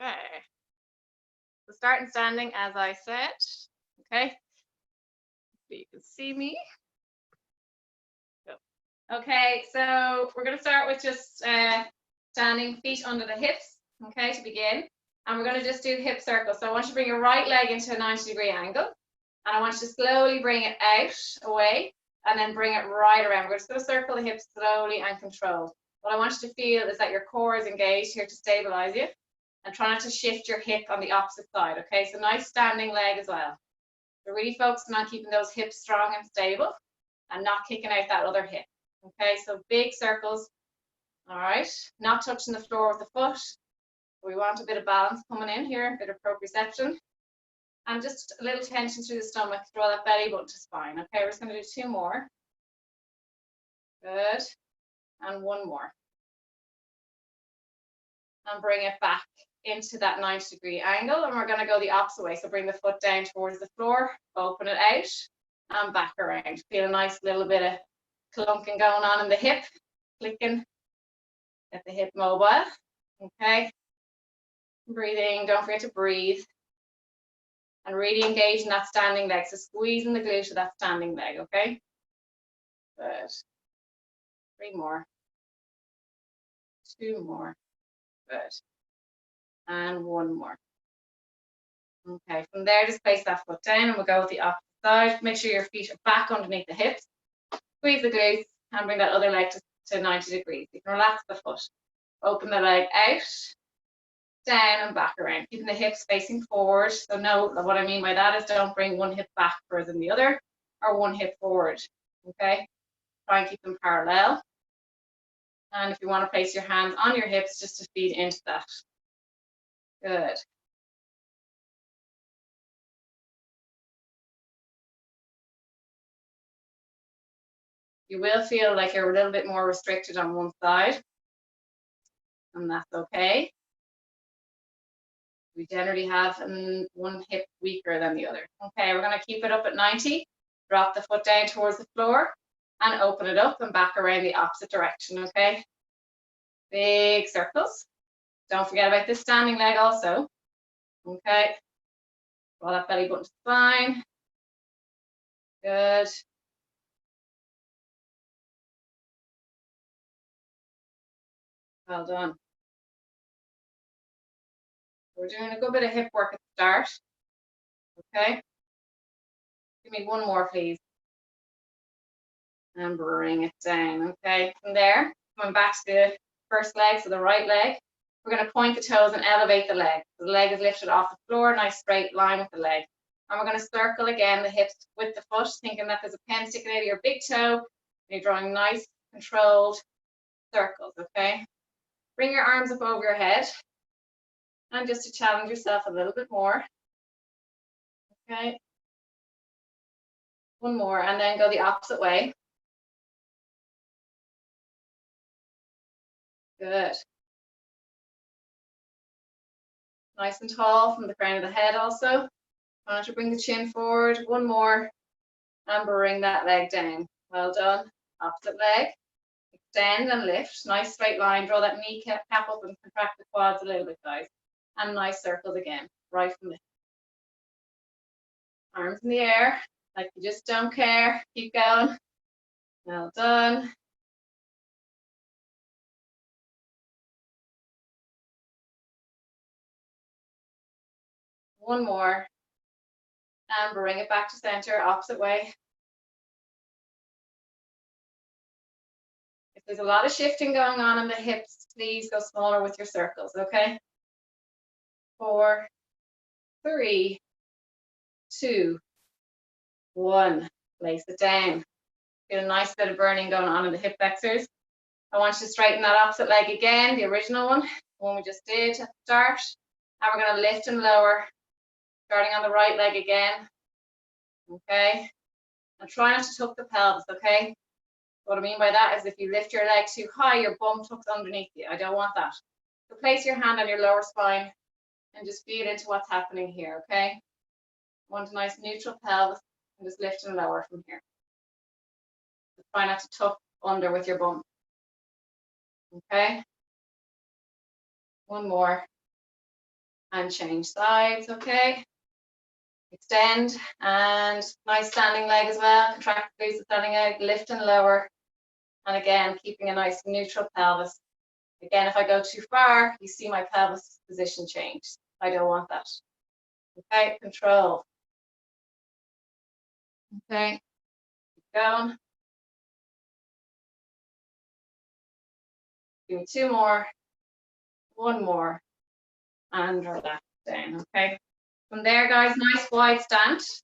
Okay. So starting standing, as I said. Okay. So you can see me. Go. Okay, so we're going to start with just standing, feet under the hips, okay, to begin. And we're going to just do hip circles. So I want you to bring your right leg into a 90-degree angle. And I want you to slowly bring it out, away, and then bring it right around. We're just going to circle the hips slowly and controlled. What I want you to feel is that your core is engaged here to stabilize you. And try not to shift your hip on the opposite side, okay? So nice standing leg as well. So really focusing on keeping those hips strong and stable and not kicking out that other hip, okay? So big circles, all right? Not touching the floor with the foot. We want a bit of balance coming in here, a bit of proprioception. And just a little tension through the stomach, draw that belly button to spine, okay? We're just gonna do 2 more. Good, and 1 more. And bring it back into that 90-degree angle, and we're going to go the opposite way. So bring the foot down towards the floor, open it out, and back around. Feel a nice little bit of clunking going on in the hip, clicking, get the hip mobile, okay? Breathing, don't forget to breathe. And really engaging that standing leg, so squeezing the glute of that standing leg, okay? Good. 3 more. 2 more. Good. And 1 more. Okay, from there, just place that foot down and we'll go with the opposite side. Make sure your feet are back underneath the hips. Squeeze the glutes and bring that other leg to 90 degrees. You can relax the foot. Open the leg out, down and back around, keeping the hips facing forward. So no, what I mean by that is don't bring one hip back further than the other or one hip forward, okay? Try and keep them parallel. And if you want to place your hands on your hips just to feed into that. Good. You will feel like you're a little bit more restricted on one side, and that's okay. We generally have one hip weaker than the other. Okay, we're going to keep it up at 90, drop the foot down towards the floor, and open it up and back around the opposite direction, okay? Big circles. Don't forget about this standing leg also, okay? Draw that belly button to spine. Good. Well done. We're doing a good bit of hip work at the start. Okay. Give me 1 more, please. And bring it down. Okay. From there, coming back to the first leg, so the right leg, we're going to point the toes and elevate the leg. So the leg is lifted off the floor, nice straight line with the leg. And we're going to circle again the hips with the foot, thinking that there's a pen sticking out of your big toe. And you're drawing nice, controlled circles, okay? Bring your arms up over your head. And just to challenge yourself a little bit more. Okay. 1 more, and then go the opposite way. Good. Nice and tall from the crown of the head also. I want you to bring the chin forward. 1 more, and bring that leg down. Well done. Opposite leg. Extend and lift. Nice straight line. Draw that kneecap up and contract the quads a little bit, guys. And nice circles again, right from the arms in the air, like you just don't care. Keep going. Well done. One more. And bring it back to center, opposite way. If there's a lot of shifting going on in the hips, please go smaller with your circles, okay? 4, 3, 2, 1. Place it down. Feel a nice bit of burning going on in the hip flexors. I want you to straighten that opposite leg again, the original one, the one we just did at the start. And we're going to lift and lower, starting on the right leg again. Okay? And try not to tuck the pelvis, okay? What I mean by that is if you lift your leg too high, your bum tucks underneath you. I don't want that. So place your hand on your lower spine and just feel into what's happening here, okay? Want a nice neutral pelvis and just lift and lower from here. So try not to tuck under with your bum. Okay? 1 more. and change sides, okay? Extend, and nice standing leg as well. Contract the glutes, standing leg, lift and lower. And again, keeping a nice neutral pelvis. Again, if I go too far, you see my pelvis position change. I don't want that. Okay, control. Okay, keep going. Give me 2 more, 1 more, and relax down, okay? From there, guys, nice wide stance,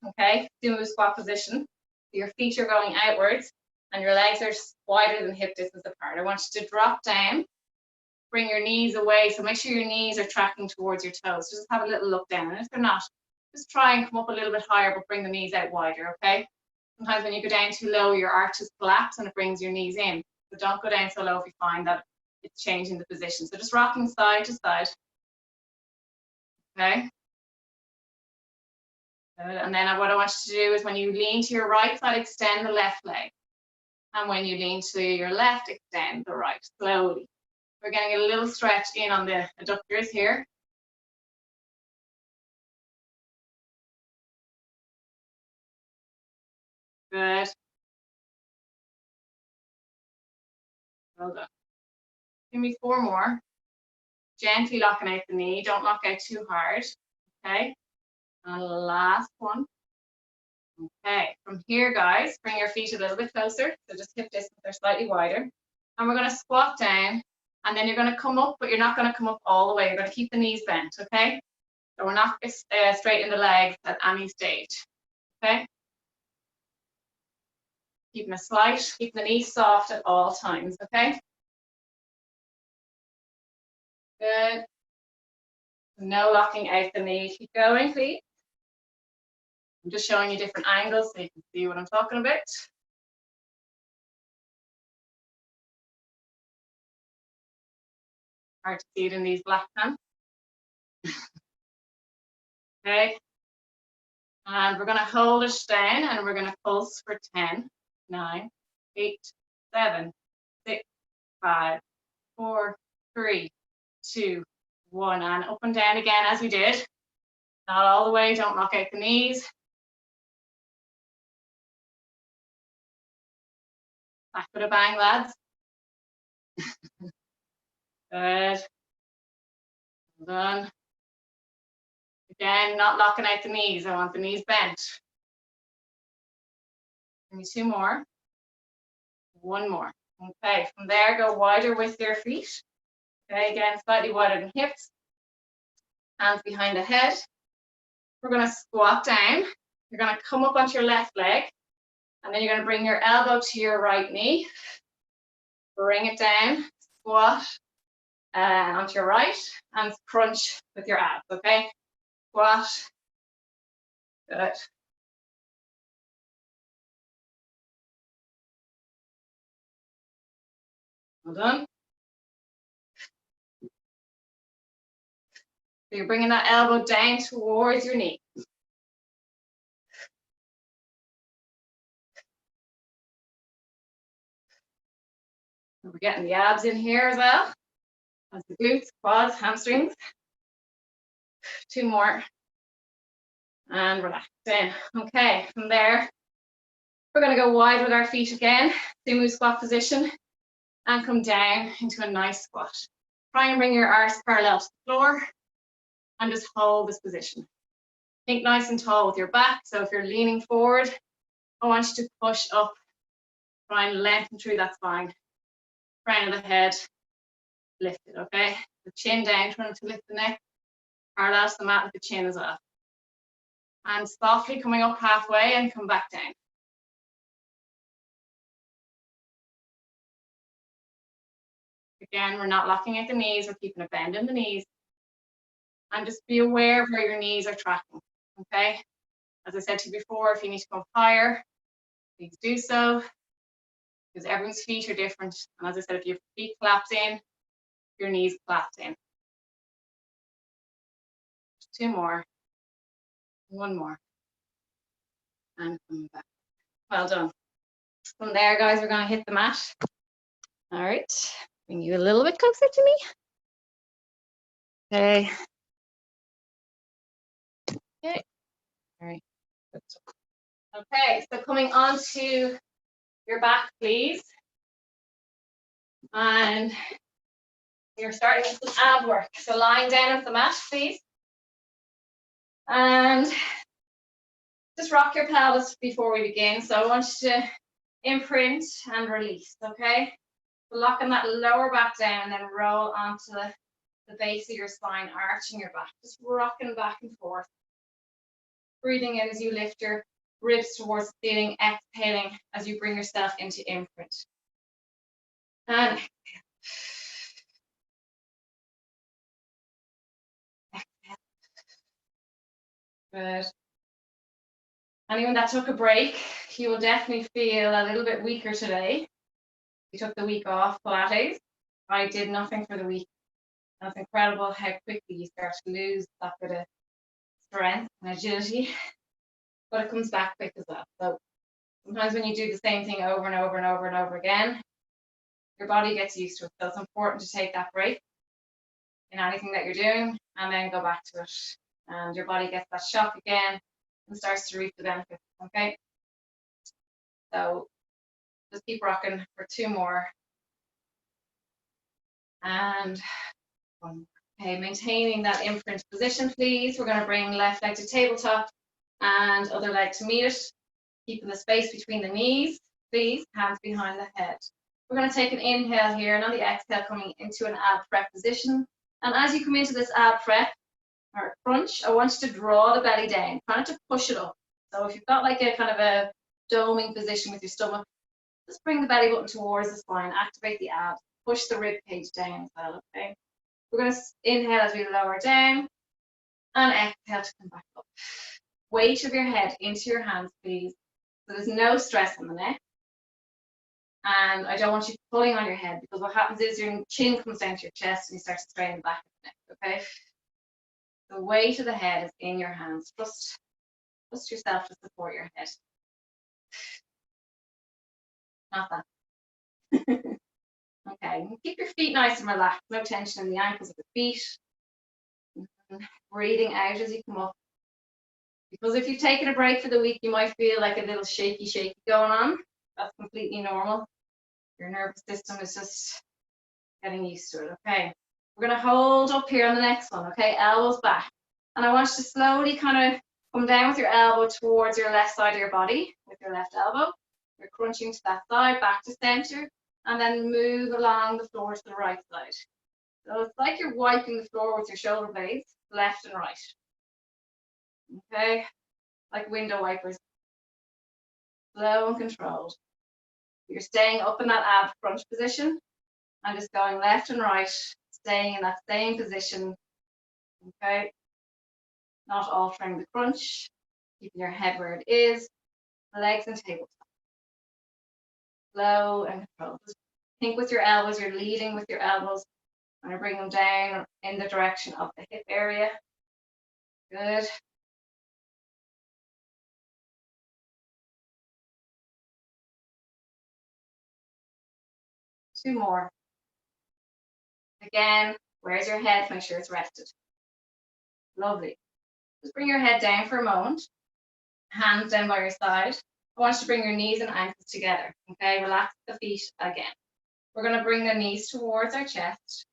okay? Sumo squat position. Your feet are going outwards and your legs are wider than hip distance apart. I want you to drop down, bring your knees away. So make sure your knees are tracking towards your toes. Just have a little look down. And if they're not, just try and come up a little bit higher, but bring the knees out wider, okay? Sometimes when you go down too low, your arches collapse and it brings your knees in. So don't go down so low if you find that it's changing the position. So just rocking side to side, okay? And then what I want you to do is when you lean to your right side, extend the left leg. And when you lean to your left, extend the right, slowly. We're getting a little stretch in on the adductors here. Good. Well done. Give me 4 more. Gently locking out the knee. Don't lock out too hard. Okay. And last one. Okay. From here, guys, bring your feet a little bit closer. So just hip distance, they're slightly wider. And we're going to squat down. And then you're going to come up, but you're not going to come up all the way. You're going to keep the knees bent. Okay. So we're not straight in the legs at any stage. Okay. Keeping a slight, keeping the knees soft at all times. Okay. Good. No locking out the knee. Keep going, please. I'm just showing you different angles so you can see what I'm talking about. Hard to see it in these black pants. Okay. And we're going to hold it down and we're going to pulse for 10, 9, 8, 7, 6, 5, 4, 3, 2, 1. And up and down again as we did. Not all the way. Don't lock out the knees. Back with a bang, lads. Good. Well done. Again, not locking out the knees. I want the knees bent. Give me 2 more. 1 more. Okay, from there, go wider with your feet. Okay, again, slightly wider than hips. Hands behind the head. We're going to squat down. You're going to come up onto your left leg. And then you're going to bring your elbow to your right knee. Bring it down. Squat onto your right. And crunch with your abs, okay? Squat. Good. Well done. So you're bringing that elbow down towards your knee. We're getting the abs in here as well. That's the glutes, quads, hamstrings. 2 more. And relax in. Okay, from there, we're going to go wide with our feet again. Sumo squat position. And come down into a nice squat. Try and bring your arse parallel to the floor. And just hold this position. Think nice and tall with your back. So if you're leaning forward, I want you to push up. Try and lengthen through that spine. Crown of the head, lift it, okay? The chin down, trying to lift the neck. Parallel to the mat with the chin as well. And softly coming up halfway and come back down. Again, we're not locking out the knees, we're keeping a bend in the knees. And just be aware of where your knees are tracking, okay? As I said to you before, if you need to go higher, please do so, because everyone's feet are different. And as I said, if your feet collapse in, your knees collapse in. 2 more, 1 more, and come back. Well done. From there, guys, we're going to hit the mat. All right, bring you a little bit closer to me. Okay, Very good. Okay, so coming on to your back, please. And you're starting with some ab work. So lying down on the mat, please. And just rock your pelvis before we begin. So I want you to imprint and release, okay? So locking that lower back down and then roll onto the base of your spine, arching your back. Just rocking back and forth. Breathing in as you lift your ribs towards the ceiling, exhaling as you bring yourself into imprint. And exhale. Good. Anyone that took a break, you will definitely feel a little bit weaker today. You took the week off Pilates. I did nothing for the week. That's incredible how quickly you start to lose that bit of strength and agility, but it comes back quick as well. So sometimes when you do the same thing over and over and over and over again, your body gets used to it. So it's important to take that break in anything that you're doing and then go back to it. And your body gets that shock again and starts to reap the benefits, okay? So just keep rocking for 2 more. And okay, maintaining that imprint position, please. We're going to bring left leg to tabletop and other leg to meet it. Keeping the space between the knees, please. Hands behind the head. We're going to take an inhale here, and on the exhale, coming into an ab prep position. And as you come into this ab prep or crunch, I want you to draw the belly down, trying to push it up. So if you've got like a kind of a doming position with your stomach, just bring the belly button towards the spine, activate the abs, push the rib cage down as well, okay? We're going to inhale as we lower down and exhale to come back up. Weight of your head into your hands, please. So there's no stress on the neck. And I don't want you pulling on your head, because what happens is your chin comes down to your chest and you start to strain the back of the neck, okay? The weight of the head is in your hands. Trust yourself to support your head. Not that. Okay, keep your feet nice and relaxed. No tension in the ankles of the feet. Breathing out as you come up. Because if you've taken a break for the week, you might feel like a little shaky going on. That's completely normal. Your nervous system is just getting used to it, okay? We're going to hold up here on the next one, okay? Elbows back. And I want you to slowly kind of come down with your elbow towards your left side of your body, with your left elbow. You're crunching to that side, back to center, and then move along the floor to the right side. So it's like you're wiping the floor with your shoulder blades, left and right. Okay, like window wipers. Slow and controlled. You're staying up in that ab crunch position and just going left and right, staying in that same position. Okay, not altering the crunch, keeping your head where it is, legs and tabletop. Slow and controlled. Just think with your elbows, you're leading with your elbows. I'm going to bring them down in the direction of the hip area. Good. Two more. Again, where's your head? Make sure it's rested. Lovely. Just bring your head down for a moment. Hands down by your side. I want you to bring your knees and ankles together. Okay, relax the feet again. We're going to bring the knees towards our chest.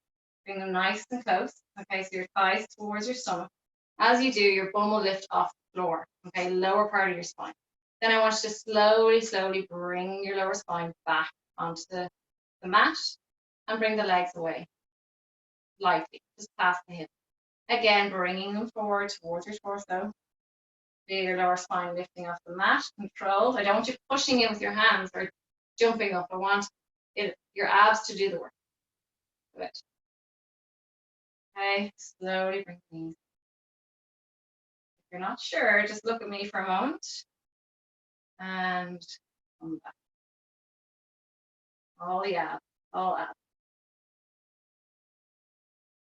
Bring them nice and close. Okay, so your thighs towards your stomach. As you do, your bum will lift off the floor. Okay, lower part of your spine. Then I want you to slowly bring your lower spine back onto the mat and bring the legs away. Lightly, just past the hip. Again, bringing them forward towards your torso. Feel your lower spine lifting off the mat, controlled. I don't want you pushing in with your hands or jumping up. I want your abs to do the work. Good. Okay, slowly bring these. If you're not sure, just look at me for a moment. And come back. All the abs, all abs.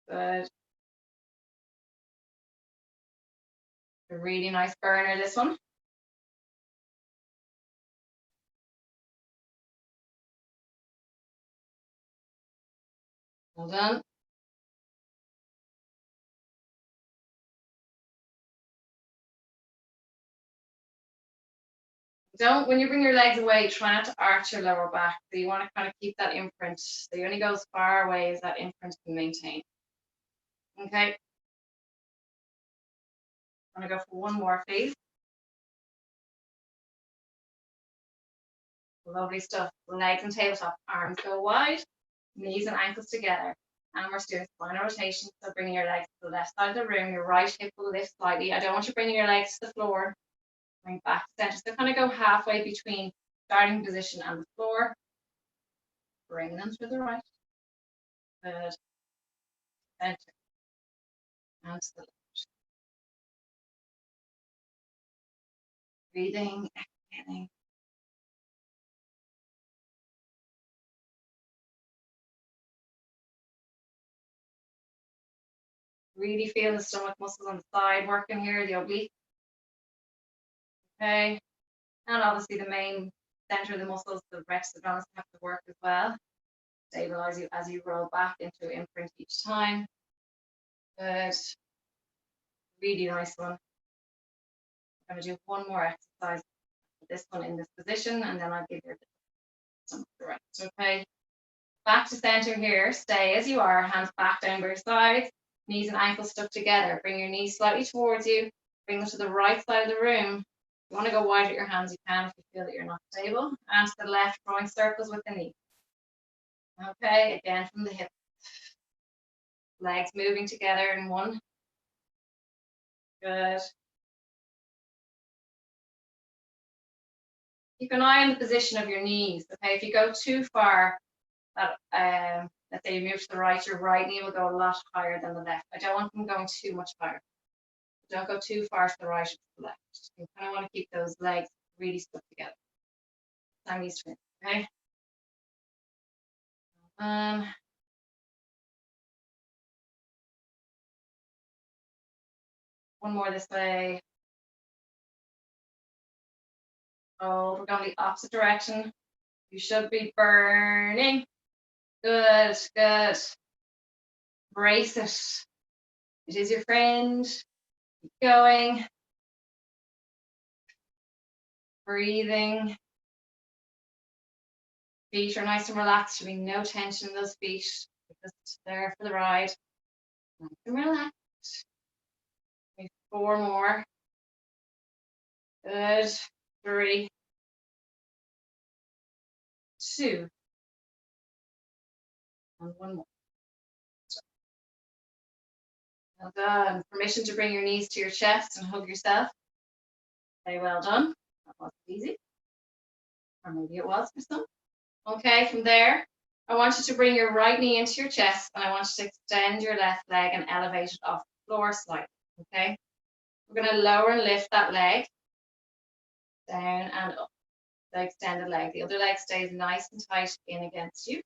Good. A really nice burner, this one. Well done. don't, when you bring your legs away, try not to arch your lower back. So you want to kind of keep that imprint. So you only go as far away as that imprint can maintain. Okay. I'm gonna go for one more, please. Lovely stuff. Legs and tabletop, arms go wide, knees and ankles together. And we're doing spinal rotation. So bringing your legs to the left side of the room, your right hip will lift slightly. I don't want you bringing your legs to the floor. Bring back to center. So kind of go halfway between starting position and the floor. Bring them to the right. Good. Center. And to the left. Breathing, exhaling. Really feel the stomach muscles on the side working here, the oblique. Okay. And obviously the main center of the muscles, the rectus abdominis, have to work as well. Stabilize you as you roll back into imprint each time. Good. Really nice one. I'm going to do one more exercise. This one in this position, and then I'll give you some rest. Okay. Back to center here. Stay as you are. Hands back down by your sides. Knees and ankles stuck together. Bring your knees slightly towards you. Bring them to the right side of the room. If you want to go wide with your hands, you can if you feel that you're not stable. And to the left, drawing circles with the knee. Okay, again from the hip. Legs moving together in one. Good. Keep an eye on the position of your knees. Okay, if you go too far, that let's say you move to the right, your right knee will go a lot higher than the left. I don't want them going too much higher. Don't go too far to the right or to the left. You kind of want to keep those legs really stuck together. Siamese twins, okay? One more this way. Oh, we're going the opposite direction. You should be burning. Good, good. Brace it. It is your friend. Keep going. Breathing. Feet are nice and relaxed. There should be no tension in those feet. Just there for the ride. Nice and relaxed. 4 more. Good. 3, 2, and 1 more. Well done. Permission to bring your knees to your chest and hug yourself. Very well done. That wasn't easy. Or maybe it was for some. Okay, from there, I want you to bring your right knee into your chest, and I want you to extend your left leg and elevate it off the floor slightly. Okay? We're going to lower and lift that leg down and up. The extended leg. The other leg stays nice and tight in against you,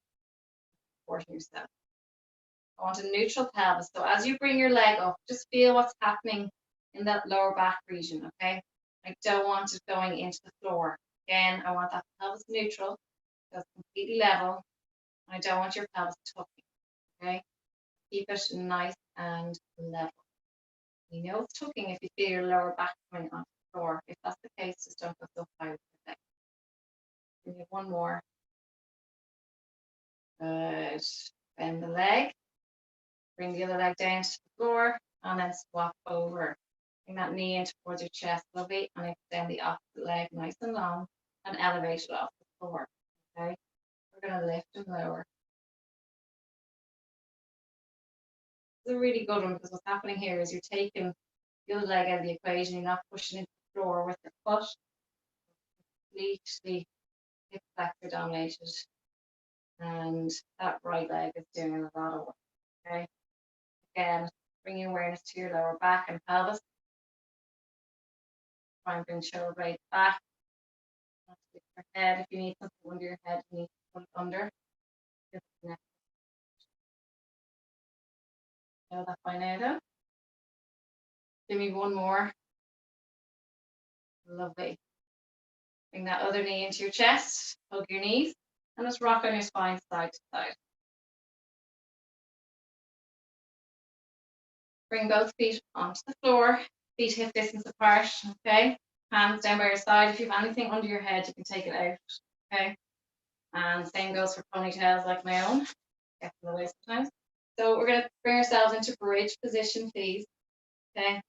supporting yourself. I want a neutral pelvis. So as you bring your leg up, just feel what's happening in that lower back region, okay? I don't want it going into the floor. Again, I want that pelvis neutral, so it's completely level. I don't want your pelvis tucking, okay? Keep it nice and level. You know it's tucking if you feel your lower back coming onto the floor. If that's the case, just don't go so high with your leg. We have 1 more. Good. Bend the leg. Bring the other leg down to the floor and then swap over. Bring that knee in towards your chest, lovely, and extend the opposite leg nice and long and elevate it off the floor. Okay, we're going to lift and lower. This is a really good one because what's happening here is you're taking the other leg out of the equation, you're not pushing into the floor with your foot. Completely hip flexor dominated, and that right leg is doing a lot of work. Okay, again, bring your awareness to your lower back and pelvis. Try and bring shoulder blades back. Your head, if you need something under your head, you need to put it under. Know that by now, though. Give me 1 more. Lovely. Bring that other knee into your chest, hug your knees, and just rock on your spine side to side. Bring both feet onto the floor, feet hip distance apart, okay? Hands down by your side. If you have anything under your head, you can take it out. Okay. And same goes for ponytails like my own. Get in the way sometimes. So we're going to bring ourselves into bridge position, please. Okay.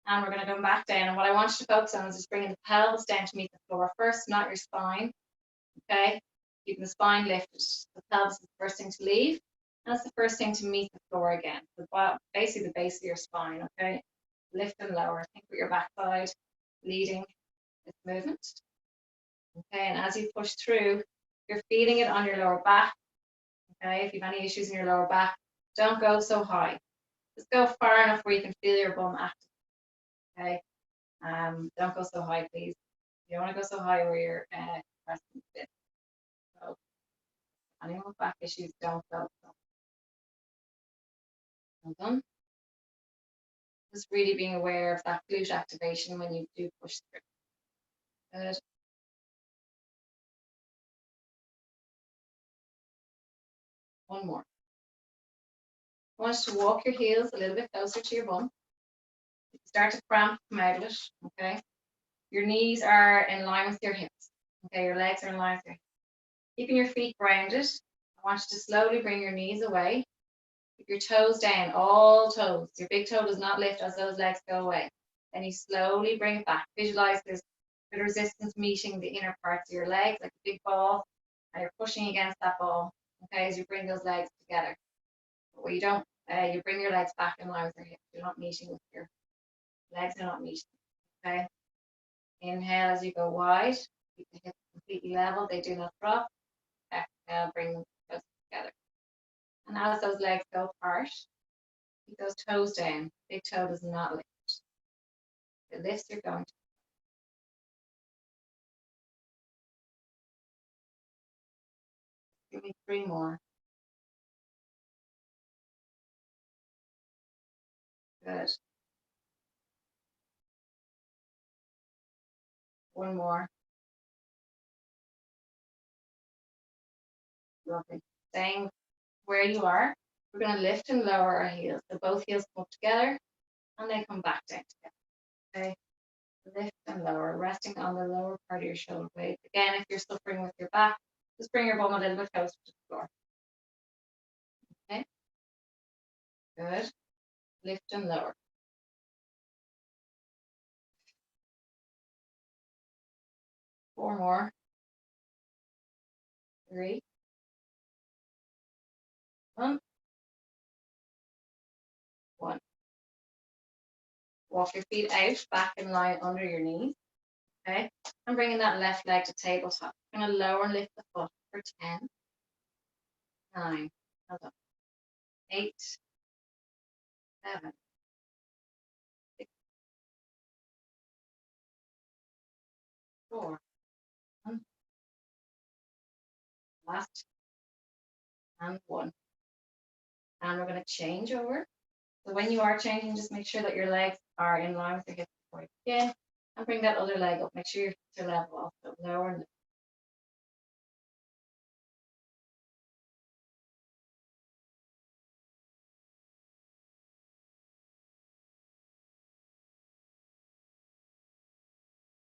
And we're going to come back down. And what I want you to focus on is just bringing the pelvis down to meet the floor first, not your spine. Okay. Keeping the spine lifted. The pelvis is the first thing to leave. And that's the first thing to meet the floor again. So basically the base of your spine. Okay. Lift and lower. Think with your backside leading this movement. Okay. And as you push through, you're feeling it on your lower back. Okay. If you have any issues in your lower back, don't go so high. Just go far enough where you can feel your bum active. Okay. Don't go so high, please. You don't want to go so high where you're pressing the bit. So, anyone with back issues, don't go. Well done. Just really being aware of that glute activation when you do push through. Good. One more. I want you to walk your heels a little bit closer to your bum. Start to cramp, come out of it. Okay. Your knees are in line with your hips. Okay. Your legs are in line with your hips. Keeping your feet grounded. I want you to slowly bring your knees away. Keep your toes down, all toes. Your big toe does not lift as those legs go away. Then you slowly bring it back. Visualize there's good resistance meeting the inner parts of your legs, like a big ball, and you're pushing against that ball, okay, as you bring those legs together. But what you don't, you bring your legs back in line with your hips. You're not meeting with your legs, are not meeting, okay? Inhale as you go wide. Keep the hips completely level. They do not drop. Exhale, bring them close together. And as those legs go apart, keep those toes down. Big toe does not lift. It lifts, you're going to. Give me 3 more. Good. 1 more. Lovely. Staying where you are, we're going to lift and lower our heels. So both heels come up together and they come back down together. Okay. Lift and lower, resting on the lower part of your shoulder blade. Again, if you're suffering with your back, just bring your bum a little bit closer to the floor. Okay. Good. Lift and lower. 4 more. 3. 1. Walk your feet out, back in line under your knees. Okay. I'm bringing that left leg to tabletop. I'm going to lower and lift the foot for 10. 9. Hold on. 8. 7. 6. 4. 1. Last. And 1. And we're going to change over. So when you are changing, just make sure that your legs are in line with your hips before you begin. And bring that other leg up. Make sure your hips are level also. Lower and lift.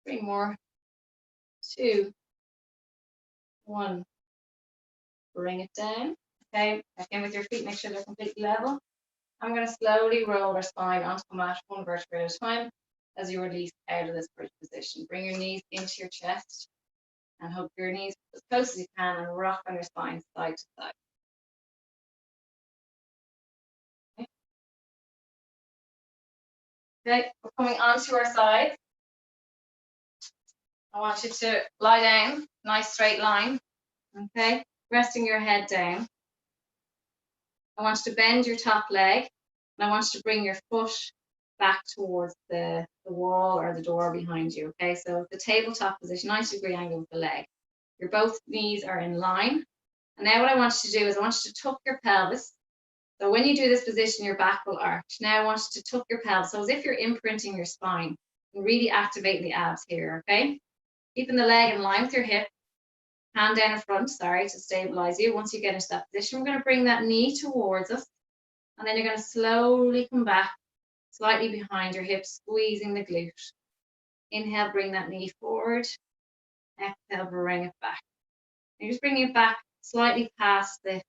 Three more. 2. 1. Bring it down. Okay, back in with your feet. Make sure they're completely level. I'm going to slowly roll our spine onto the mat, 1 vertebra at a time, as you release out of this bridge position. Bring your knees into your chest and hug your knees as close as you can and rock on your spine side to side. Okay, we're coming onto our sides. I want you to lie down, nice straight line. Okay, resting your head down. I want you to bend your top leg, and I want you to bring your foot back towards the wall or the door behind you. Okay, so the tabletop position, 90-degree angle with the leg. Your both knees are in line. And now what I want you to do is I want you to tuck your pelvis. So when you do this position, your back will arch. Now I want you to tuck your pelvis. So as if you're imprinting your spine and really activating the abs here, okay? Keeping the leg in line with your hip. Hand down in front, to stabilize you. Once you get into that position, we're going to bring that knee towards us. And then you're going to slowly come back, slightly behind your hips, squeezing the glute. Inhale, bring that knee forward. Exhale, bring it back. You're just bringing it back slightly past the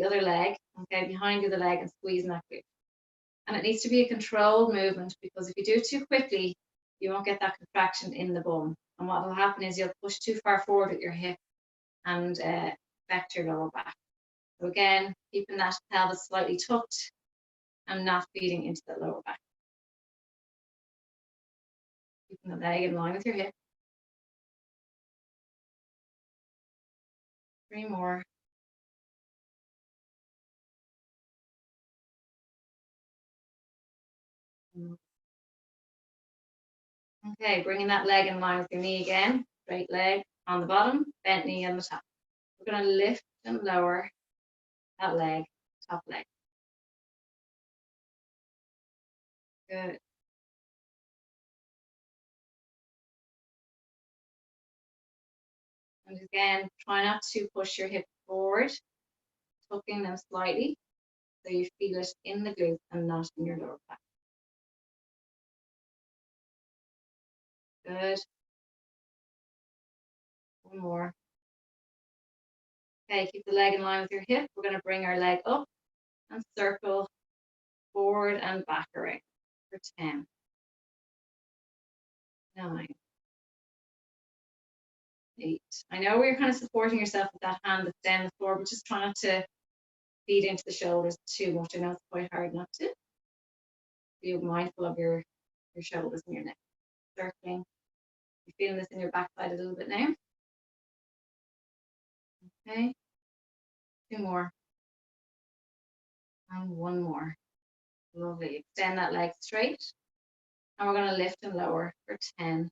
other leg, okay, behind the other leg, and squeezing that glute. And it needs to be a controlled movement, because if you do it too quickly, you won't get that contraction in the bum. And what will happen is you'll push too far forward with your hip and affect your lower back. So again, keeping that pelvis slightly tucked and not feeding into the lower back. Keeping the leg in line with your hip. 3 more. Okay, bringing that leg in line with your knee again. Straight leg on the bottom, bent knee on the top. We're going to lift and lower that leg, top leg. Good. And again, try not to push your hips forward, tucking them slightly so you feel it in the glutes and not in your lower back. Good. 1 more. Okay, keep the leg in line with your hip. We're going to bring our leg up and circle forward and back around for 10, 9, 8. I know you're kind of supporting yourself with that hand that's down the floor, but just try not to feed into the shoulders too much. I know it's quite hard not to. Be mindful of your shoulders and your neck. Circling. You're feeling this in your backside a little bit now. Okay. 2 more. And 1 more. Lovely. Extend that leg straight. And we're going to lift and lower for 10.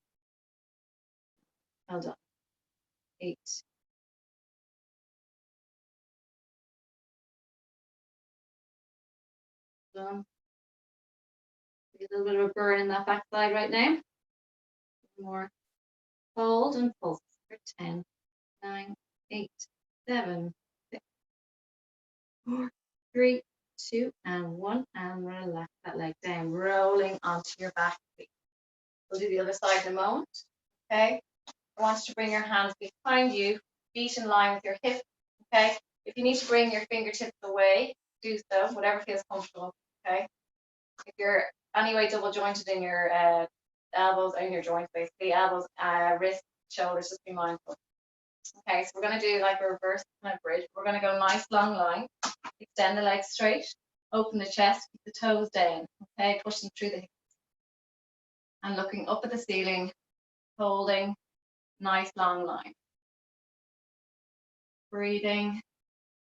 Well done. 8. Done. A little bit of a burn in that backside right now. 1 more. Hold and pulse for 10, 9, 8, 7, 6, 4, 3, 2, and 1. And relax that leg down, rolling onto your back feet. We'll do the other side in a moment. Okay. I want you to bring your hands behind you, feet in line with your hip. Okay. If you need to bring your fingertips away, do so, whatever feels comfortable. Okay. If you're anyway double jointed in your elbows and your joints, basically elbows, wrists, shoulders, just be mindful. Okay, so we're going to do like a reverse kind of bridge. We're going to go nice long line, extend the legs straight, open the chest, keep the toes down. Okay, pushing through the hips and looking up at the ceiling, holding nice long line. Breathing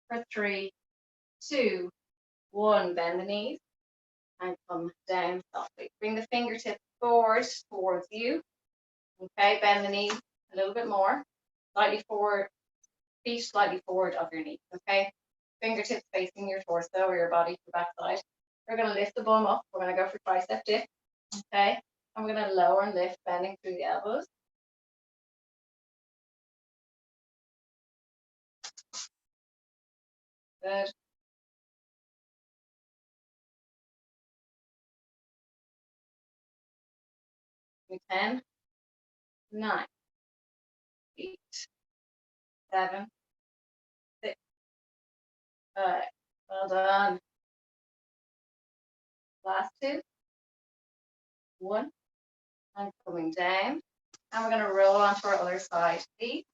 for 3, 2, 1. Bend the knees and come down softly. Bring the fingertips forward towards you. Okay, bend the knees a little bit more, slightly forward, feet slightly forward of your knees. Okay, fingertips facing your torso or your body, your backside. We're going to lift the bum up. We're going to go for tricep dip. Okay, and we're going to lower and lift, bending through the elbows. Good. 10, 9, 8, 7, 6, 5. Well done. Last 2, 1, and coming down. And we're going to roll onto our other side. Feet.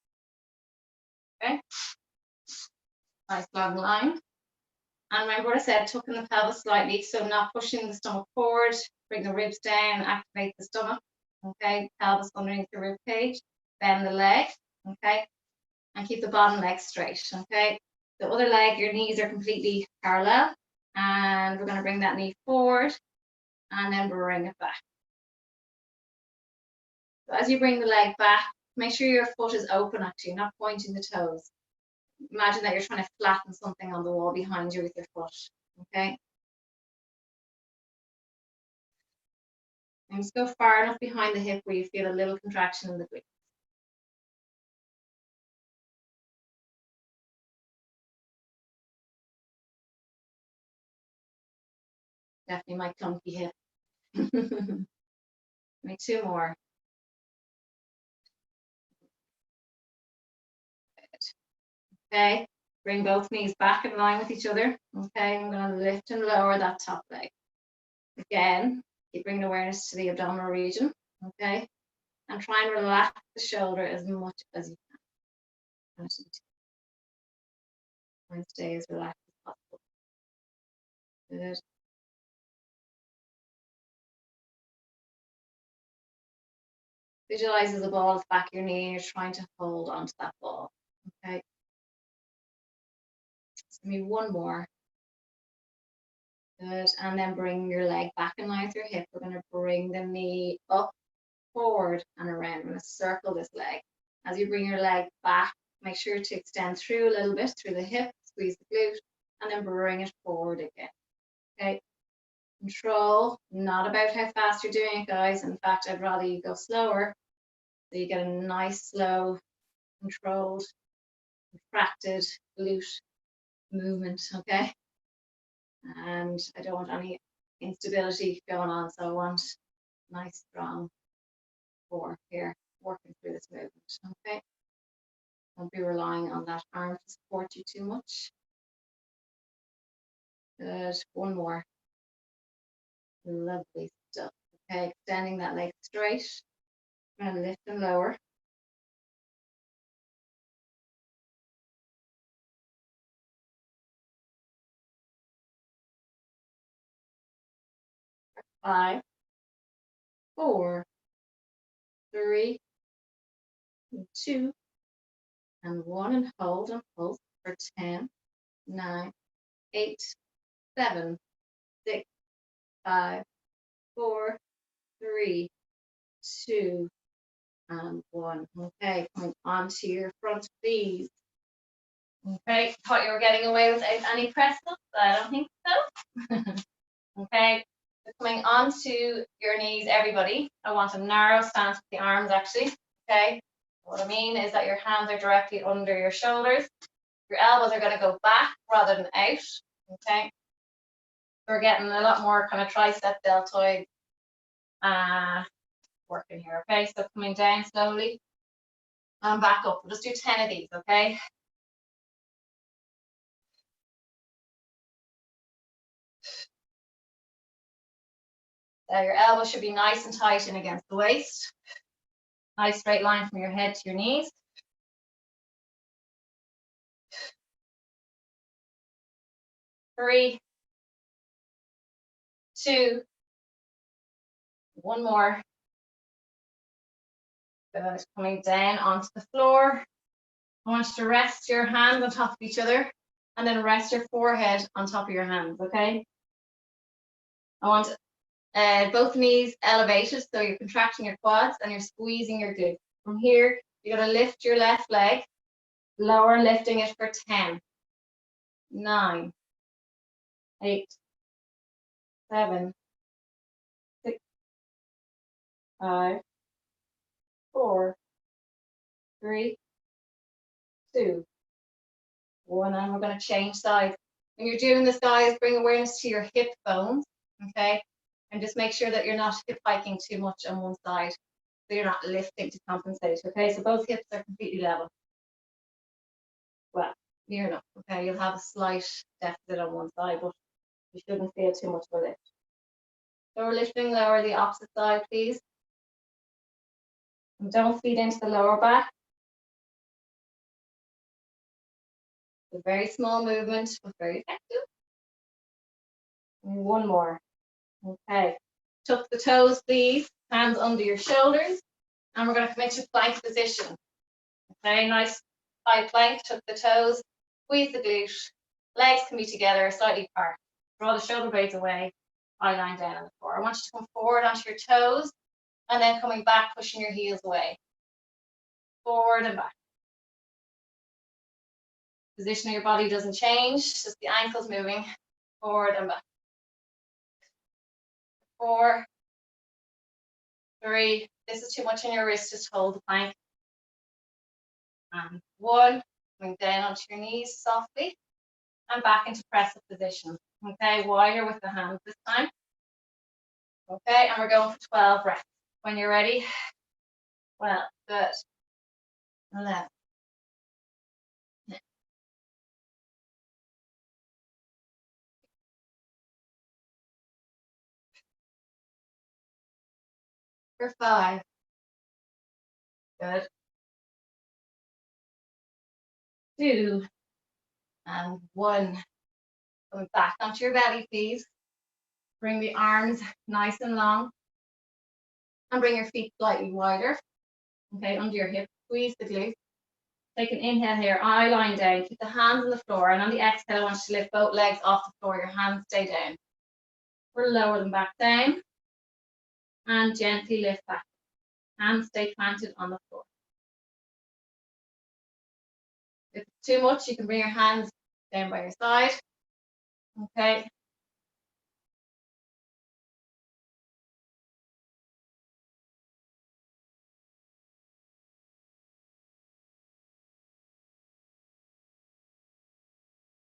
Okay. Nice long line. And remember what I said, tucking the pelvis slightly, so not pushing the stomach forward. Bring the ribs down, activate the stomach. Okay, pelvis underneath the rib cage. Bend the leg. Okay, and keep the bottom leg straight. Okay, the other leg, your knees are completely parallel, and we're going to bring that knee forward, and then bring it back. So as you bring the leg back, make sure your foot is open actually, not pointing the toes. Imagine that you're trying to flatten something on the wall behind you with your foot. Okay. And just go far enough behind the hip where you feel a little contraction in the glute. Definitely my clunky hip. Make 2 more. Okay, bring both knees back in line with each other. Okay, I'm going to lift and lower that top leg. Again, keep bringing awareness to the abdominal region. Okay, and try and relax the shoulder as much as you can. And stay as relaxed as possible. Good. Visualize as a ball at the back of your knee and you're trying to hold onto that ball. Okay. So maybe one more. Good. And then bring your leg back in line with your hip. We're going to bring the knee up, forward, and around. We're going to circle this leg. As you bring your leg back, make sure to extend through a little bit through the hip, squeeze the glute, and then bring it forward again. Okay. Control, not about how fast you're doing it, guys. In fact, I'd rather you go slower so you get a nice, slow, controlled, contracted glute movement, okay? And I don't want any instability going on, so I want nice, strong core here, working through this movement, okay? Don't be relying on that arm to support you too much. Good, one more. Lovely stuff. Okay, extending that leg straight. I'm going to lift and lower. Five, 4, 3, 2, and 1, and hold and pulse for 10, 9, 8, 7, 6, 5, 4, 3, 2, and 1. Okay, coming onto your front knees. Okay, thought you were getting away without any press ups, but I don't think so. Okay, so coming onto your knees, everybody. I want a narrow stance with the arms actually. Okay, what I mean is that your hands are directly under your shoulders. Your elbows are going to go back rather than out. Okay, we're getting a lot more kind of tricep deltoid working here. Okay, so coming down slowly and back up. We'll just do 10 of these. Okay. So your elbows should be nice and tight in against the waist. Nice straight line from your head to your knees. 3, 2, one more. Good. Coming down onto the floor. I want you to rest your hands on top of each other and then rest your forehead on top of your hands, okay? I want both knees elevated, so you're contracting your quads and you're squeezing your glutes. From here, you're going to lift your left leg, lower, lifting it for 10, 9, 8, 7, 6, 5, 4, 3, 2, 1, and we're going to change sides. When you're doing this, guys, bring awareness to your hip bones, okay? And just make sure that you're not hip hiking too much on one side, so you're not lifting to compensate, okay? So both hips are completely level. Well, near enough, okay? You'll have a slight deficit on one side, but you shouldn't feel too much of a lift. So we're lifting lower the opposite side, please. And don't feed into the lower back. It's a very small movement, but very effective. And one more. Okay. Tuck the toes, please. Hands under your shoulders. And we're going to commit to plank position. Okay, nice high plank. Tuck the toes. Squeeze the glute. Legs can be together, slightly apart. Draw the shoulder blades away. Eye line down on the floor. I want you to come forward onto your toes. And then coming back, pushing your heels away. Forward and back. Position of your body doesn't change, just the ankles moving forward and back. 4, 3, this is too much on your wrist, just hold the plank. And 1, coming down onto your knees softly and back into press-up position. Okay, wider with the hands this time. Okay, and we're going for 12 reps. When you're ready, 12, good. 11, For 5. Good. 2 and 1. Going back onto your belly, please. Bring the arms nice and long. And bring your feet slightly wider. Okay, under your hip. Squeeze the glutes. Take an inhale here, eye line down. Keep the hands on the floor. And on the exhale, I want you to lift both legs off the floor. Your hands stay down. We'll lower them back down. And gently lift back. Hands stay planted on the floor. If it's too much, you can bring your hands down by your side. Okay.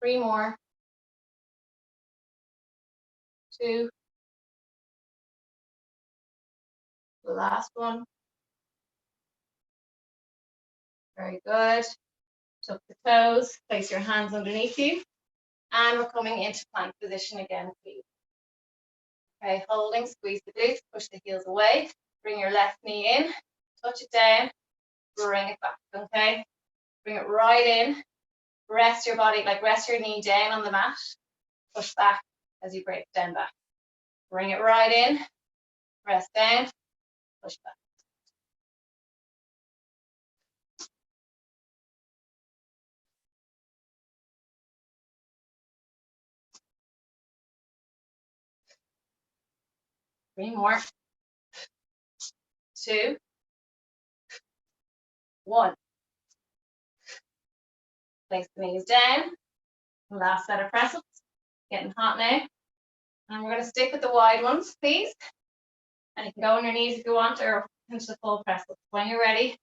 Three more. 2. The last one. Very good. Tuck the toes, place your hands underneath you. And we're coming into plank position again, please. Okay, holding, squeeze the glutes, push the heels away. Bring your left knee in, touch it down, bring it back, okay? Bring it right in. Rest your body, like rest your knee down on the mat. Push back as you break down back. Bring it right in, rest down, push back. Three more. 2, 1. Place the knees down. Last set of press ups. Getting hot now. And we're going to stick with the wide ones, please. And you can go on your knees if you want, or into the full press ups. When you're ready,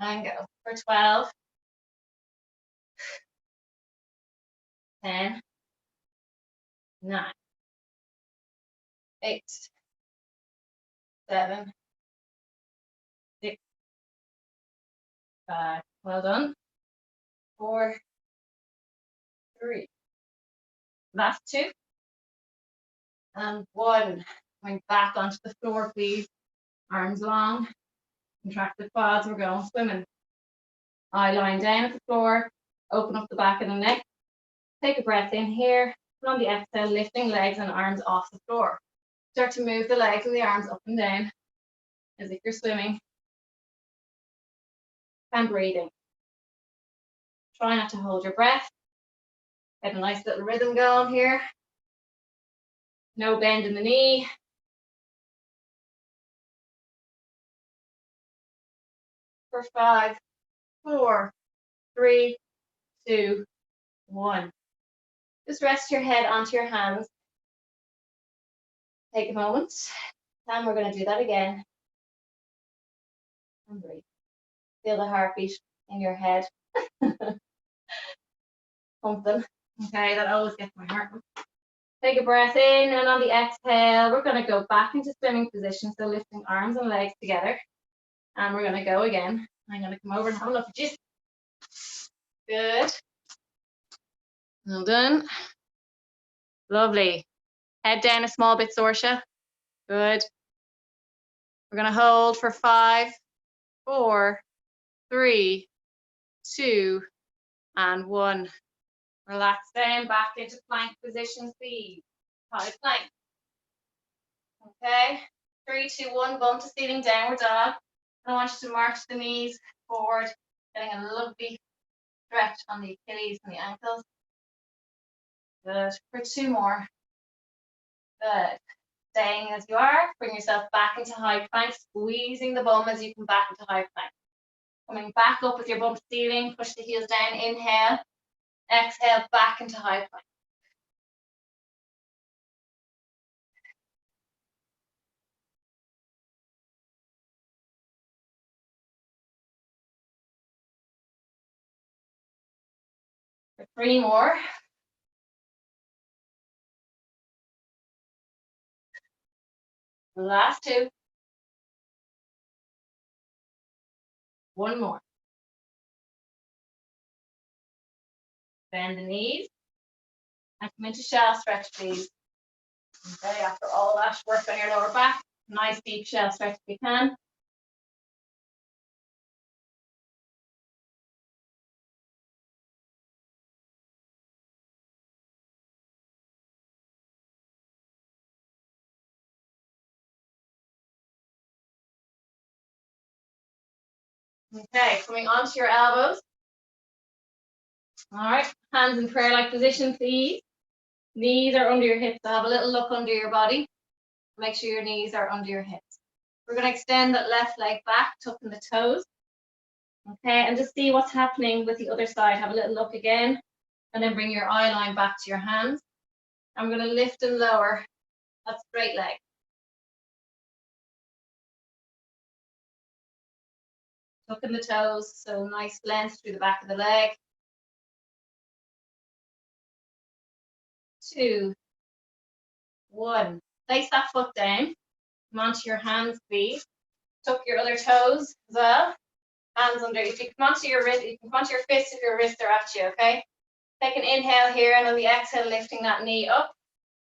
and go for 12, 10, 9, 8, 7, 6, 5. Well done. 4, 3. Last 2. And 1. Going back onto the floor, please. Arms long. Contract the quads. We're going swimming. Eye line down at the floor. Open up the back of the neck. Take a breath in here. And on the exhale, lifting legs and arms off the floor. Start to move the legs and the arms up and down as if you're swimming. And breathing. Try not to hold your breath. Get a nice little rhythm going here. No bend in the knee. For 5, 4, 3, 2, 1. Just rest your head onto your hands. Take a moment. And we're going to do that again. And breathe. Feel the heartbeat in your head. Something. Okay, that always gets my heart. Take a breath in, and on the exhale, we're going to go back into swimming position. So lifting arms and legs together. And we're going to go again. I'm going to come over and have a look at you. Good. Well done. Lovely. Head down a small bit, Sorsha. Good. We're going to hold for 5, 4, 3, 2, and 1. Relax down, back into plank position, please. High plank. Okay. 3, 2, 1, bum to ceiling, downward dog. I want you to march the knees forward, getting a lovely stretch on the Achilles and the ankles. Good. For 2 more. Good. Staying as you are, bring yourself back into high plank, squeezing the bum as you come back into high plank. Coming back up with your bum to ceiling, push the heels down, inhale, exhale, back into high plank. For 3 more. Last 2. 1 more. Bend the knees. And come into shell stretch, please. Okay, after all that work on your lower back, Nice deep shell stretch if you can. Okay, coming onto your elbows. All right, hands in prayer-like position, please. Knees are under your hips, so have a little look under your body. Make sure your knees are under your hips. We're going to extend that left leg back, tucking the toes. Okay, and just see what's happening with the other side. Have a little look again, and then bring your eye line back to your hands. I'm going to lift and lower that straight leg. Tucking the toes, so nice length through the back of the leg. 2, 1. Place that foot down. Come onto your hands, please. Tuck your other toes as well. Hands under. If you come onto your wrist, you can come onto your fists if your wrists are at you, okay? Take an inhale here, and on the exhale, lifting that knee up.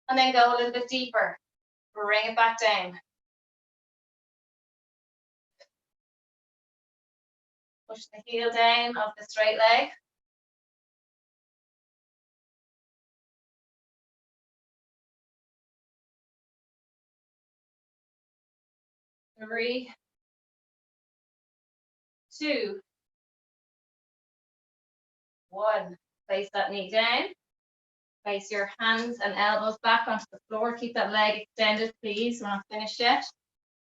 And then go a little bit deeper. Bring it back down. Push the heel down of the straight leg. 3, 2, 1. Place that knee down. Place your hands and elbows back onto the floor. Keep that leg extended, please. We're not finished yet.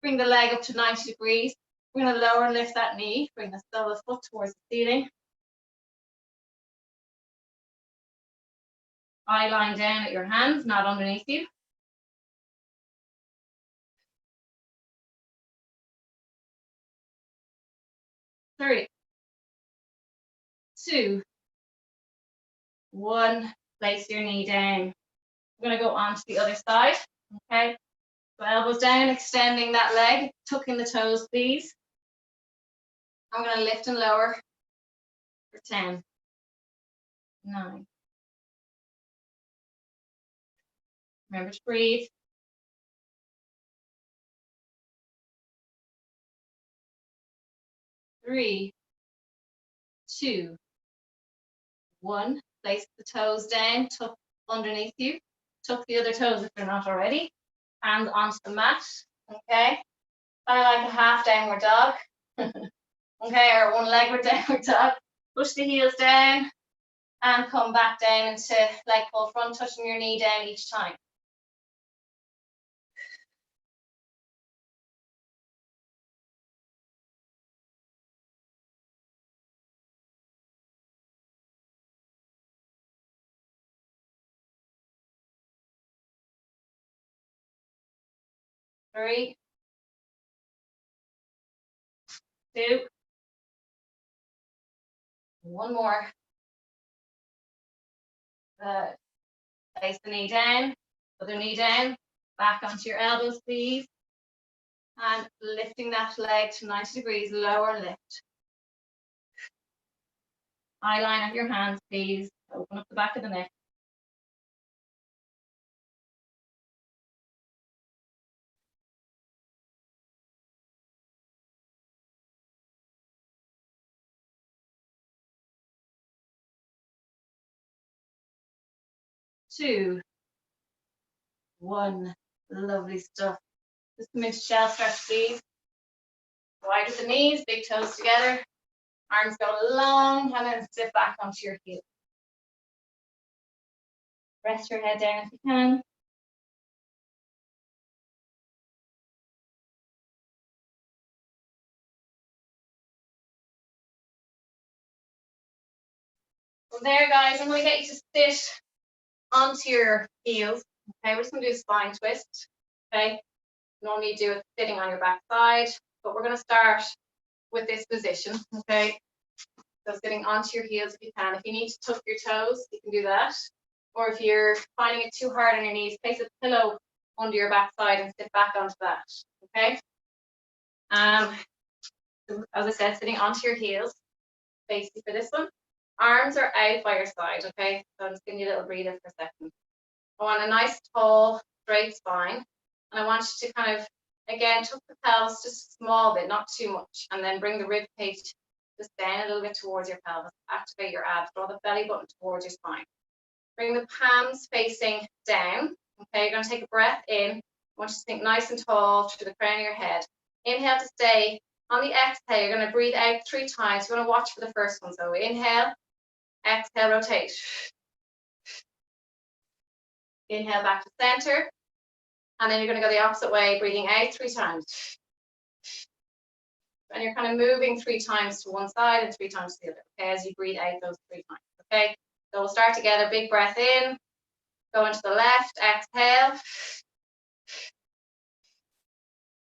Bring the leg up to 90 degrees. We're going to lower and lift that knee. Bring the sole of the foot towards the ceiling. Eye line down at your hands, not underneath you. 3, 2, 1. Place your knee down. We're going to go on to the other side. Okay. So elbows down, extending that leg, tucking the toes, please. I'm going to lift and lower for 10, 9. Remember to breathe. 3, 2, 1. Place the toes down, tuck underneath you. Tuck the other toes if they're not already. Hands onto the mat. Okay. Kind of like a half downward dog. Okay, or one-legged downward dog. Push the heels down and come back down into leg pull front, touching your knee down each time. Three, 2, 1 more. Good. Place the knee down, other knee down, back onto your elbows, please. And lifting that leg to 90 degrees, lower lift. Eye line at your hands, please. Open up the back of the neck. 2, 1. Lovely stuff. Just come into shell stretch, please. Wide at the knees, big toes together. Arms go long, and then sit back onto your heels. Rest your head down if you can. From there, guys, I'm going to get you to sit onto your heels. Okay, we're just going to do a spine twist. Okay, normally you do it sitting on your back side, but we're going to start with this position. Okay, so sitting onto your heels if you can. If you need to tuck your toes, you can do that. Or if you're finding it too hard on your knees, place a pillow under your back side and sit back onto that. Okay. So as I said, sitting onto your heels. Basically for this one, arms are out by your side. Okay, so I'm just giving you a little breather for a second. I want a nice, tall, straight spine, and I want you to kind of Again, tuck the pelvis just a small bit, not too much, and then bring the rib cage just down a little bit towards your pelvis. Activate your abs, draw the belly button towards your spine. Bring the palms facing down. Okay, you're going to take a breath in. I want you to think nice and tall through the crown of your head. Inhale to stay. On the exhale, you're going to breathe out 3 times. You want to watch for the first one. So inhale, exhale, rotate. Inhale back to center. And then you're going to go the opposite way, breathing out 3 times. And you're kind of moving 3 times to one side and 3 times to the other, okay, as you breathe out those 3 times, okay? So we'll start together, big breath in, go into the left, exhale.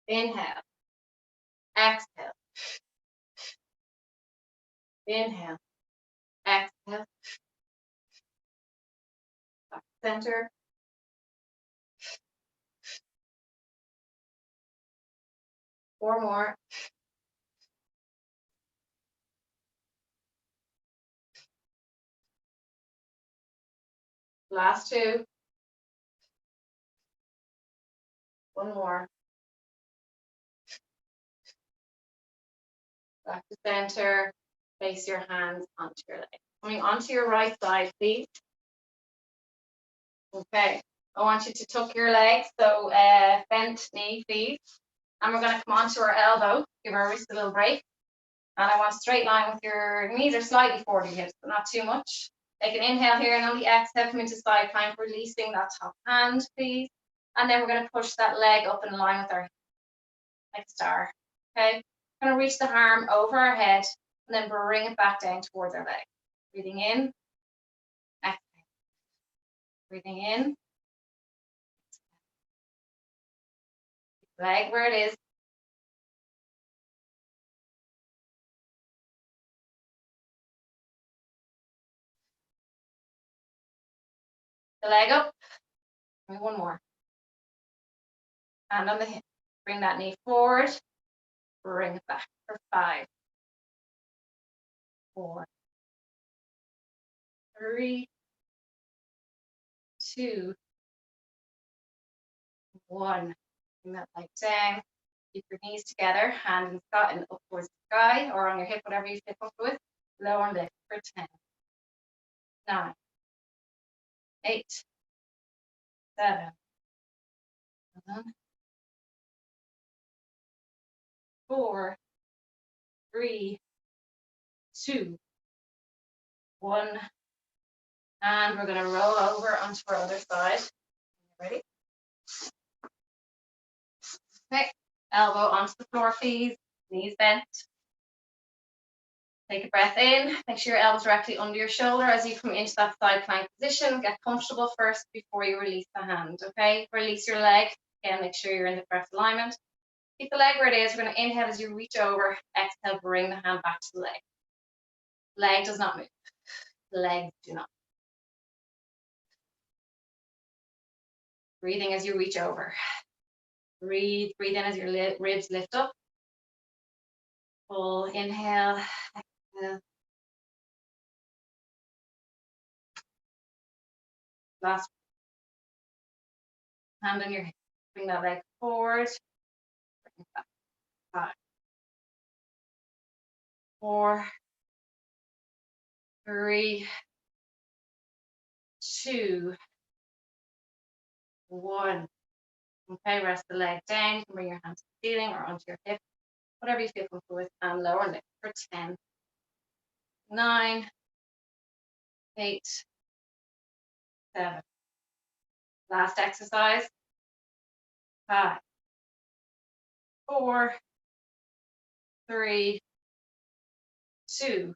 Inhale, exhale. Inhale, exhale. Back to center. Four more. Last 2. One more. Back to center. Place your hands onto your legs. Coming onto your right side, please. Okay. I want you to tuck your legs, so bent knee, please. And we're going to come onto our elbow. Give our wrist a little break. And I want a straight line with your knees are slightly forward of your hips, but not too much. Take an inhale here, and on the exhale, come into side plank, releasing that top hand, please. And then we're going to push that leg up in line with our hip, like a star. Okay? We're going to reach the arm over our head, and then bring it back down towards our leg. Breathing in, exhale. Breathing in. Leg where it is. The leg up. And one more. Hand on the hip. Bring that knee forward. Bring it back for 5, 4, 3, 2, 1. Bring that leg down. Keep your knees together, hand and up towards the sky or on your hip, whatever you feel comfortable with. Lower and lift for 10, 9, 8, 7, 4, 3, 2, 1. And we're going to roll over onto our other side. Ready? Okay. Elbow onto the floor, please. Knees bent. Take a breath in. Make sure your elbows are directly under your shoulder as you come into that side plank position. Get comfortable first before you release the hand, okay? Release your leg. Again, make sure you're in the correct alignment. Keep the leg where it is. We're going to inhale as you reach over. Exhale, bring the hand back to the leg. Leg does not move. Legs do not. Breathing as you reach over. Breathe in as your ribs lift up. Full inhale. Exhale. Last. Hand on your hip. Bring that leg forward. Bring it back. 5, 4, 3, 2, 1. Okay, rest the leg down. You can bring your hands to the ceiling or onto your hip, whatever you feel comfortable with, and lower and lift for 10, 9, 8, 7. Last exercise. 5, 4, 3, 2,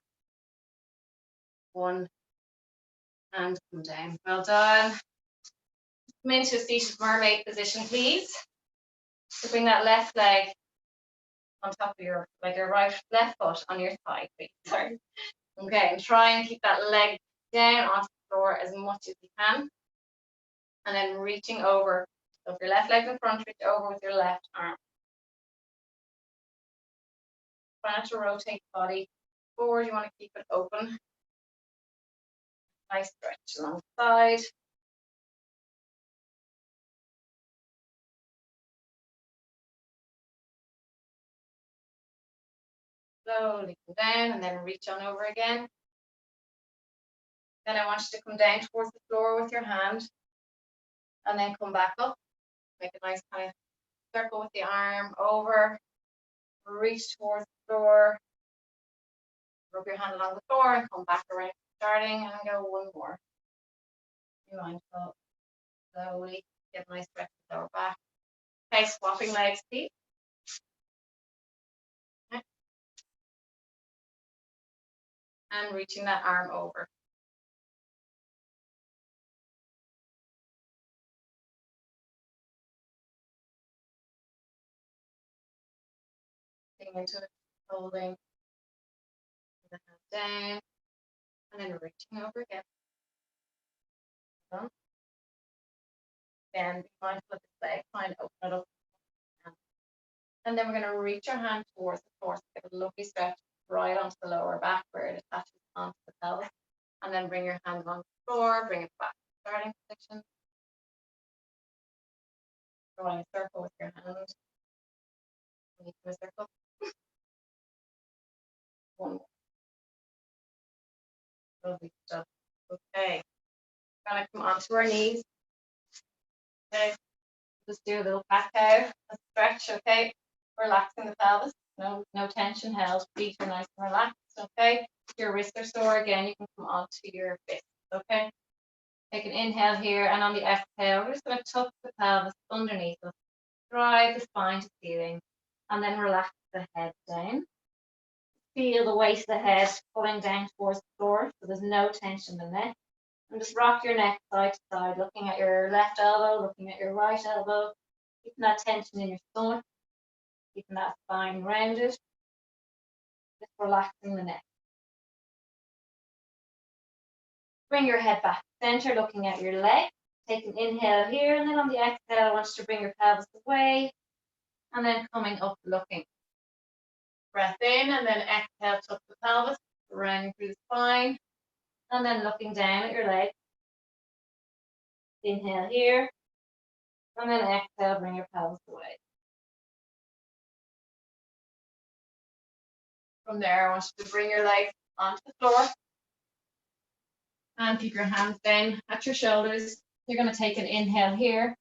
1, and come down. Well done. Come into a seated mermaid position, please. So bring that left leg on top of your, like your left foot on your thigh, please. Sorry. Okay, and try and keep that leg down onto the floor as much as you can. And then reaching over. So if your left leg's in front, reach over with your left arm. Try not to rotate the body forward. You want to keep it open. Nice stretch along the side. Slowly come down and then reach on over again. Then I want you to come down towards the floor with your hand and then come back up. Make a nice kind of circle with the arm over, reach towards the floor, rub your hand along the floor and come back around, starting and go one more. Be mindful, slowly, get a nice stretch of the lower back. Okay, swapping legs, please. Okay. And reaching that arm over. Getting into it, holding the hand down, and then reaching over again. Then be mindful of the leg, try and open it up. And then we're going to reach our hand towards the floor, so get a lovely stretch right onto the lower back where it attaches onto the pelvis. And then bring your hand on the floor, bring it back to starting position. Drawing a circle with your hand. Make a circle. One more. Lovely stuff. Okay. We're going to come onto our knees. Okay. Just do a little back out, a stretch, okay? Relaxing the pelvis. No tension held. Feet are nice and relaxed, okay? If your wrists are sore, again, you can come onto your fists, okay? Take an inhale here, and on the exhale, we're just going to tuck the pelvis underneath us. Drive the spine to ceiling, and then relax the head down. Feel the weight of the head pulling down towards the floor, so there's no tension in the neck. And just rock your neck side to side, looking at your left elbow, looking at your right elbow, keeping that tension in your stomach, keeping that spine rounded, just relaxing the neck. Bring your head back to center, looking at your leg. Take an inhale here, and then on the exhale, I want you to bring your pelvis away, and then coming up, looking. Breath in, and then exhale, tuck the pelvis, rounding through the spine, and then looking down at your leg. Inhale here, and then exhale, bring your pelvis away. From there, I want you to bring your legs onto the floor, and keep your hands down at your shoulders. You're going to take an inhale here,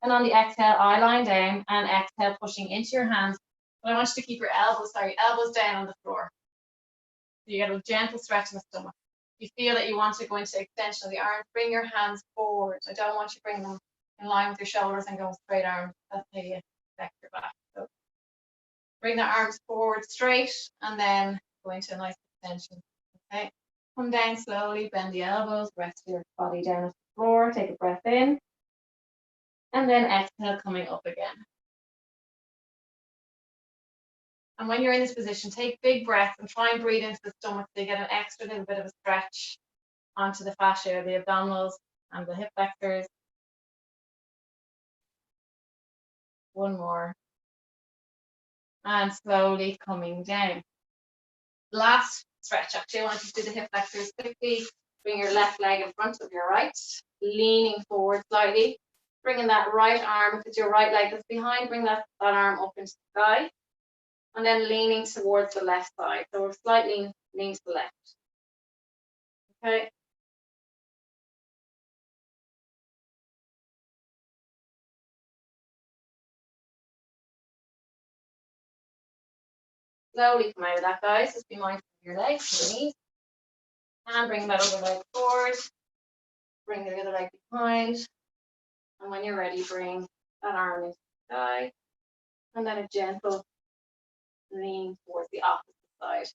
and on the exhale, eye line down, and exhale, pushing into your hands. But I want you to keep your elbows down on the floor. So you get a gentle stretch in the stomach. If you feel that you want to go into extension of the arms, bring your hands forward. I don't want you to bring them in line with your shoulders and go straight arms. That's how you affect your back. So bring the arms forward straight, and then go into a nice extension. Okay. Come down slowly, bend the elbows, rest your body down at the floor, take a breath in, and then exhale, coming up again. And when you're in this position, take big breaths and try and breathe into the stomach so you get an extra little bit of a stretch onto the fascia, the abdominals and the hip flexors. One more. And slowly coming down. Last stretch, actually, I want you to do the hip flexors quickly. Bring your left leg in front of your right, leaning forward slightly. Bringing that right arm, if it's your right leg that's behind, bring that arm up into the sky. And then leaning towards the left side. So we're slightly leaning to the left. Okay. Slowly come out of that, guys. Just be mindful of your legs, your knees. And bring that other leg forward. Bring the other leg behind. And when you're ready, bring that arm into the sky. And then a gentle lean towards the opposite side.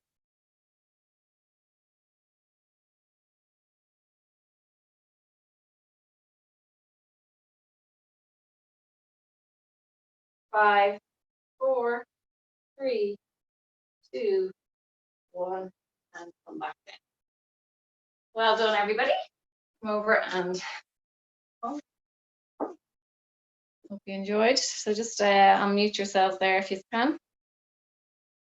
Five, 4, 3, 2, 1, and come back down. Well done, everybody. Come over and hope you enjoyed. So just unmute yourself there if you can.